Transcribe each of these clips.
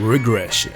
Regression.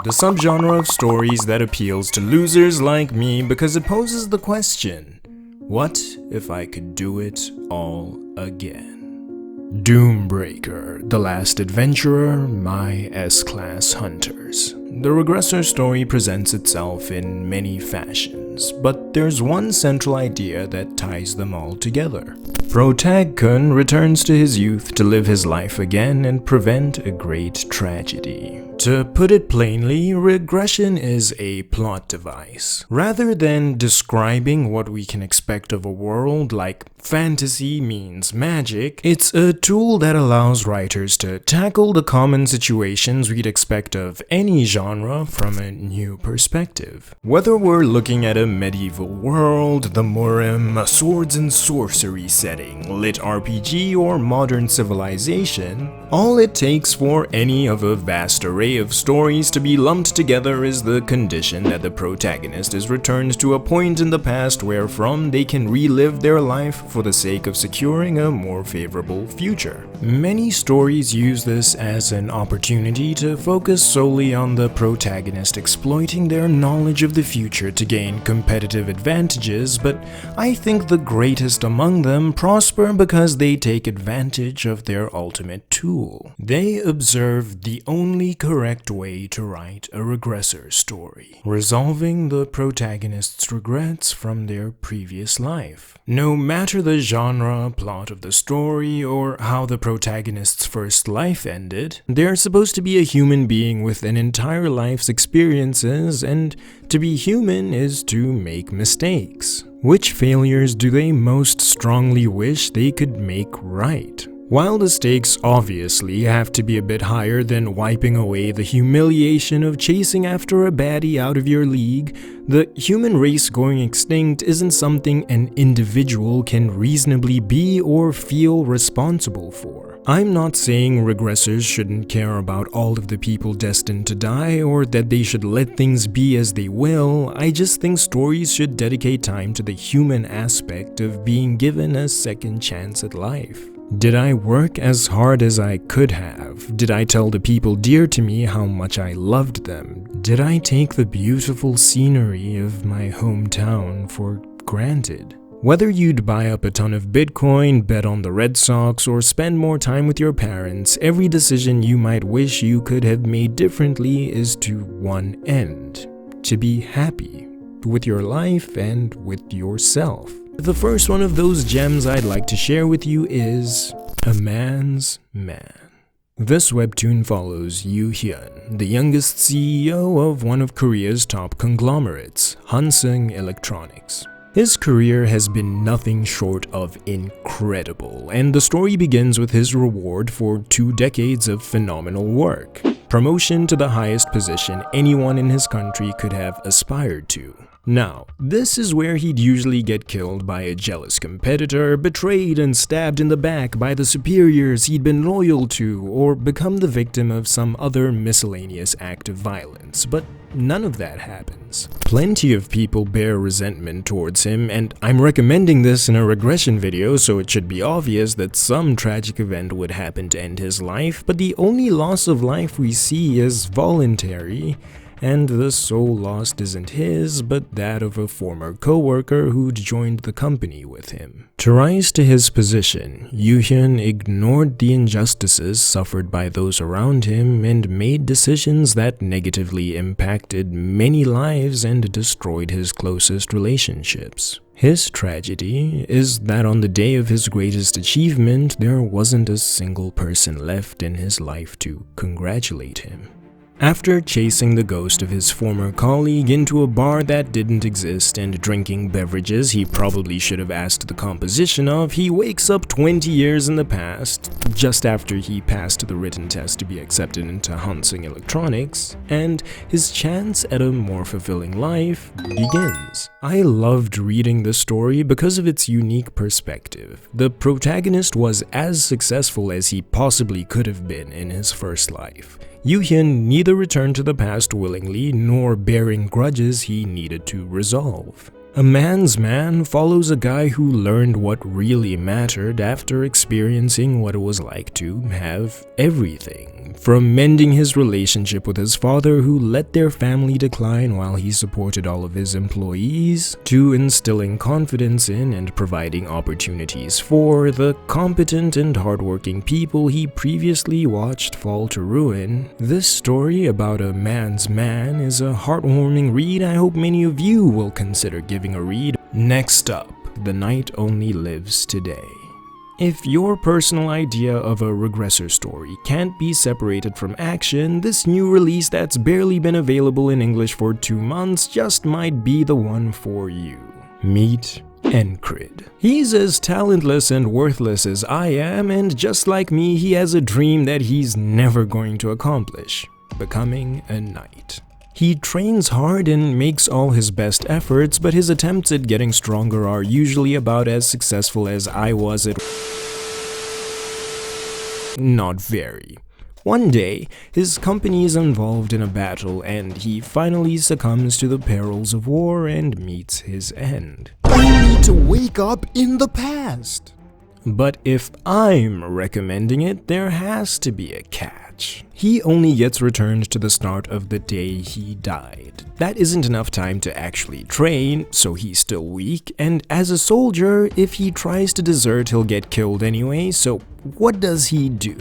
The subgenre of stories that appeals to losers like me because it poses the question, what if I could do it all again? Doombreaker, The Last Adventurer, My S-Class Hunters. The Regressor story presents itself in many fashions, but there's one central idea that ties them all together. Protag-kun returns to his youth to live his life again and prevent a great tragedy. To put it plainly, regression is a plot device. Rather than describing what we can expect of a world like fantasy means magic, it's a tool that allows writers to tackle the common situations we'd expect of any genre from a new perspective. Whether we're looking at a medieval world, the Murim, a swords and sorcery setting, lit RPG, or modern civilization, all it takes for any of a vast array of stories to be lumped together is the condition that the protagonist is returned to a point in the past wherefrom they can relive their life for the sake of securing a more favorable future. Many stories use this as an opportunity to focus solely on the protagonist exploiting their knowledge of the future to gain competitive advantages, but I think the greatest among them prosper because they take advantage of their ultimate tool. They observe the only correct way to write a regressor story, resolving the protagonist's regrets from their previous life. No matter the genre, plot of the story, or how the protagonist's first life ended, they're supposed to be a human being with an entire life's experiences, and to be human is to make mistakes. Which failures do they most strongly wish they could make right? While the stakes obviously have to be a bit higher than wiping away the humiliation of chasing after a baddie out of your league, the human race going extinct isn't something an individual can reasonably be or feel responsible for. I'm not saying regressors shouldn't care about all of the people destined to die or that they should let things be as they will. I just think stories should dedicate time to the human aspect of being given a second chance at life. Did I work as hard as I could have? Did I tell the people dear to me how much I loved them? Did I take the beautiful scenery of my hometown for granted? Whether you'd buy up a ton of Bitcoin, bet on the Red Sox, or spend more time with your parents, every decision you might wish you could have made differently is to one end: to be happy with your life and with yourself. The first one of those gems I'd like to share with you is A Man's Man. This webtoon follows Yoo Hyun, the youngest CEO of one of Korea's top conglomerates, Hansung Electronics. His career has been nothing short of incredible, and the story begins with his reward for 2 decades of phenomenal work. Promotion to the highest position anyone in his country could have aspired to. Now, this is where he'd usually get killed by a jealous competitor, betrayed and stabbed in the back by the superiors he'd been loyal to, or become the victim of some other miscellaneous act of violence, but none of that happens. Plenty of people bear resentment towards him, and I'm recommending this in a regression video, so it should be obvious that some tragic event would happen to end his life, but the only loss of life we see is voluntary. And the soul lost isn't his, but that of a former co-worker who'd joined the company with him. To rise to his position, Yoo Hyun ignored the injustices suffered by those around him and made decisions that negatively impacted many lives and destroyed his closest relationships. His tragedy is that on the day of his greatest achievement, there wasn't a single person left in his life to congratulate him. After chasing the ghost of his former colleague into a bar that didn't exist and drinking beverages he probably should have asked the composition of, he wakes up 20 years in the past, just after he passed the written test to be accepted into Hansung Electronics, and his chance at a more fulfilling life begins. I loved reading this story because of its unique perspective. The protagonist was as successful as he possibly could have been in his first life. Yoo Hyun neither returned to the past willingly nor bearing grudges he needed to resolve. A Man's Man follows a guy who learned what really mattered after experiencing what it was like to have everything. From mending his relationship with his father, who let their family decline while he supported all of his employees, to instilling confidence in and providing opportunities for the competent and hardworking people he previously watched fall to ruin. This story about a man's man is a heartwarming read I hope many of you will consider giving a read. Next up, The Night Only Lives Today. If your personal idea of a regressor story can't be separated from action, this new release that's barely been available in English for 2 months just might be the one for you. Meet Encrid. He's as talentless and worthless as I am, and just like me, he has a dream that he's never going to accomplish: becoming a knight. He trains hard and makes all his best efforts, but his attempts at getting stronger are usually about as successful as I was at not very. One day, his company is involved in a battle and he finally succumbs to the perils of war and meets his end. Only to wake up in the past. But if I'm recommending it, there has to be a catch. He only gets returned to the start of the day he died. That isn't enough time to actually train, so he's still weak, and as a soldier, if he tries to desert, he'll get killed anyway, so what does he do?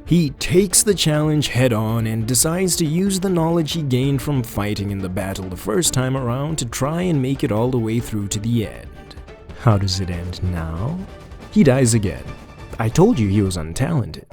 He takes the challenge head on and decides to use the knowledge he gained from fighting in the battle the first time around to try and make it all the way through to the end. How does it end now? He dies again. I told you he was untalented.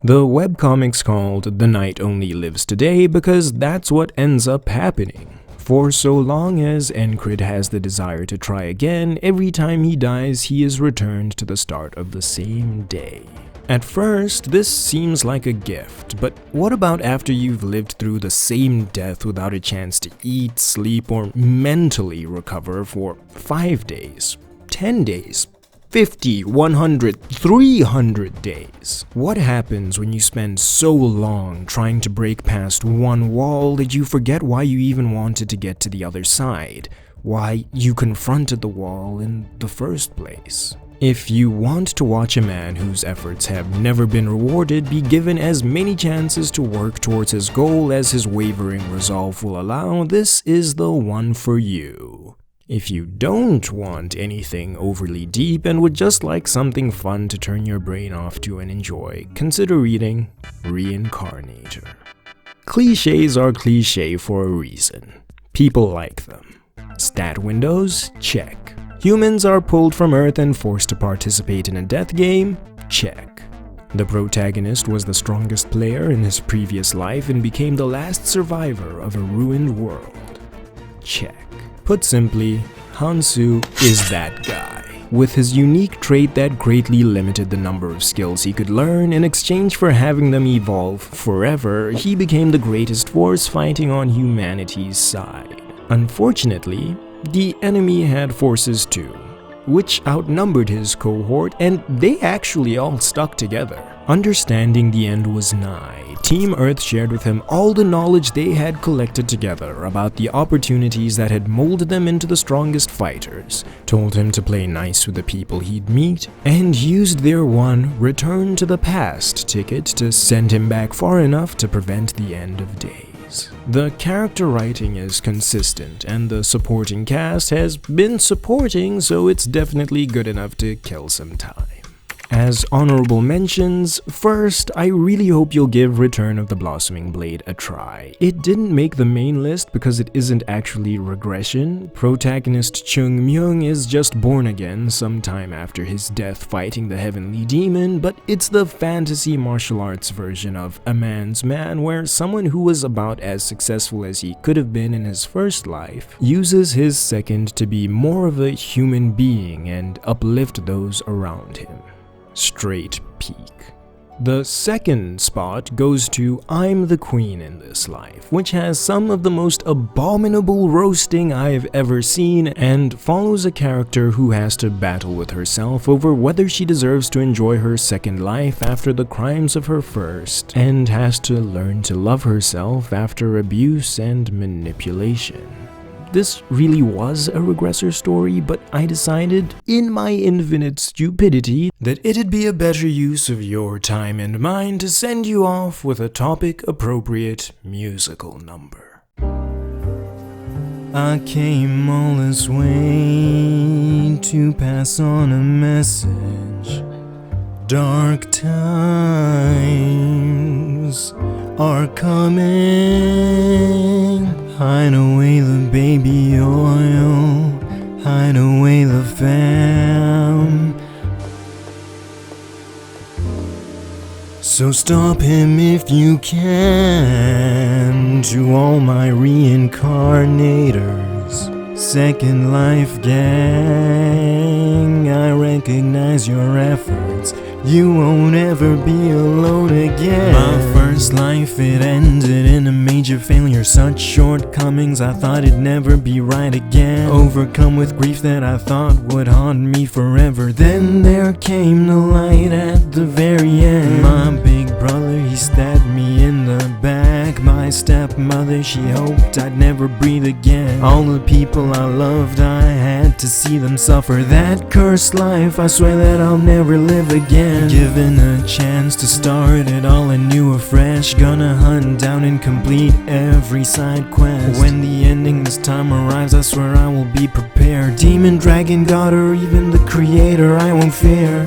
The webcomic's called The Night Only Lives Today because that's what ends up happening. For so long as Encrid has the desire to try again, every time he dies he is returned to the start of the same day. At first, this seems like a gift, but what about after you've lived through the same death without a chance to eat, sleep, or mentally recover for 5 days, 10 days, 50, 100, 300 days? What happens when you spend so long trying to break past one wall that you forget why you even wanted to get to the other side? Why you confronted the wall in the first place? If you want to watch a man whose efforts have never been rewarded be given as many chances to work towards his goal as his wavering resolve will allow, this is the one for you. If you don't want anything overly deep and would just like something fun to turn your brain off to and enjoy, consider reading Reincarnator. Clichés are cliché for a reason. People like them. Stat windows? Check. Humans are pulled from Earth and forced to participate in a death game? Check. The protagonist was the strongest player in his previous life and became the last survivor of a ruined world? Check. Put simply, Hansu is that guy, with his unique trait that greatly limited the number of skills he could learn. In exchange for having them evolve forever, he became the greatest force fighting on humanity's side. Unfortunately, the enemy had forces too, which outnumbered his cohort, and they actually all stuck together. Understanding the end was nigh, Team Earth shared with him all the knowledge they had collected together about the opportunities that had molded them into the strongest fighters, told him to play nice with the people he'd meet, and used their one return to the past ticket to send him back far enough to prevent the end of days. The character writing is consistent, and the supporting cast has been supporting, so it's definitely good enough to kill some time. As honorable mentions, first, I really hope you'll give Return of the Blossoming Blade a try. It didn't make the main list because it isn't actually regression. Protagonist Chung Myung is just born again sometime after his death fighting the Heavenly Demon, but it's the fantasy martial arts version of A Man's Man, where someone who was about as successful as he could have been in his first life uses his second to be more of a human being and uplift those around him. Straight peak. The second spot goes to I'm the Queen in This Life, which has some of the most abominable roasting I've ever seen and follows a character who has to battle with herself over whether she deserves to enjoy her second life after the crimes of her first, and has to learn to love herself after abuse and manipulation. this really was a regressor story, but I decided, in my infinite stupidity, that it'd be a better use of your time and mine to send you off with a topic-appropriate musical number. I came all this way to pass on a message. Dark times are coming. Hide away the baby oil, hide away the fam. So stop him if you can. To all my reincarnators, Second Life gang, I recognize your efforts. You won't ever be alone again. My first life, it ended in a major failure. Such shortcomings, I thought it'd never be right again. Overcome with grief that I thought would haunt me forever. Then there came the light at the very end. My big brother, he stabbed me in the back. My stepmother, she hoped I'd never breathe again. All the people I loved, I had to see them suffer. That cursed life, I swear that I'll never live again. Given a chance to start it all anew afresh, gonna hunt down and complete every side quest. When the ending this time arrives, I swear I will be prepared. Demon, dragon, god, or even the creator, I won't fear.